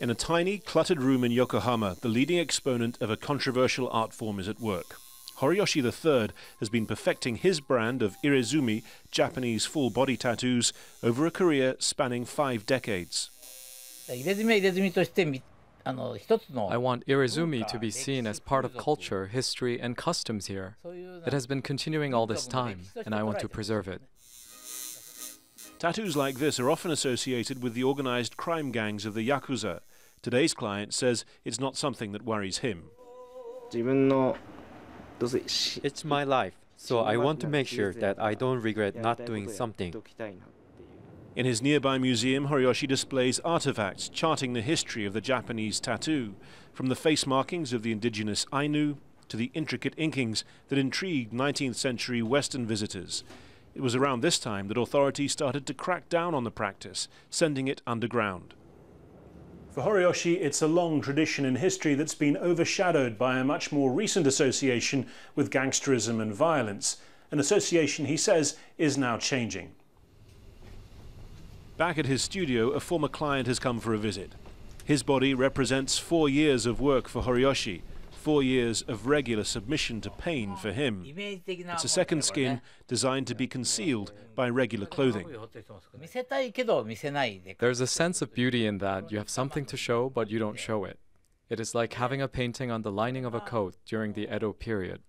In a tiny, cluttered room in Yokohama, the leading exponent of a controversial art form is at work. HORYOSHI III has been perfecting his brand of IZUMI, Japanese full-body tattoos, over a career spanning 5 decades. I want IZUMI to be seen as part of culture, history, and customs here. It has been continuing all this time, and I want to preserve it. Tattoos like this are often associated with the organized crime gangs of the Yakuza. Today's client says it's not something that worries him. It's my life, so I want to make sure that I don't regret not doing something. In his nearby museum, HORYOSHI displays artifacts charting the history of the Japanese tattoo, from the face markings of the indigenous Ainu to the intricate inkings that intrigued 19th century Western visitors. It was around this time that authorities started to crack down on the practice, sending it underground. For HORYOSHI, it's a long tradition in history that's been overshadowed by a much more recent association with gangsterism and violence, an association he says is now changing. Back at his studio, a former client has come for a visit. His body represents 4 years of work for HORYOSHI, 4 years of regular submission to pain for him. It's a second skin designed to be concealed by regular clothing. There's a sense of beauty in that you have something to show, but you don't show it. It is like having a painting on the lining of a coat during the Edo period.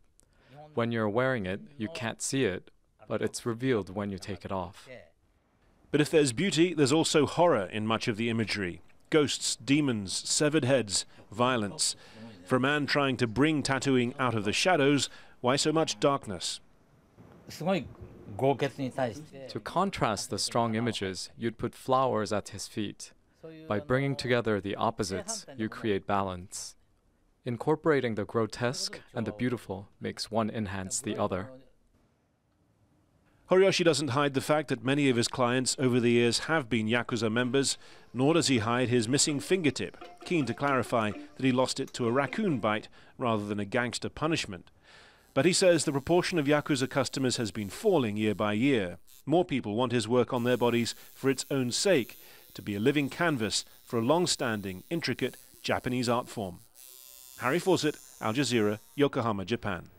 When you're wearing it, you can't see it, but it's revealed when you take it off. But if there's beauty, there's also horror in much of the imagery. Ghosts, demons, severed heads, violence. For a man trying to bring tattooing out of the shadows, why so much darkness? To contrast the strong images, you'd put flowers at his feet. By bringing together the opposites, you create balance. Incorporating the grotesque and the beautiful makes one enhance the other. HORYOSHI doesn't hide the fact that many of his clients over the years have been Yakuza members, nor does he hide his missing fingertip, keen to clarify that he lost it to a raccoon bite rather than a gangster punishment. But he says the proportion of Yakuza customers has been falling year by year. More people want his work on their bodies for its own sake, to be a living canvas for a long-standing, intricate Japanese art form. Fawcett, Al Jazeera, Yokohama, Japan.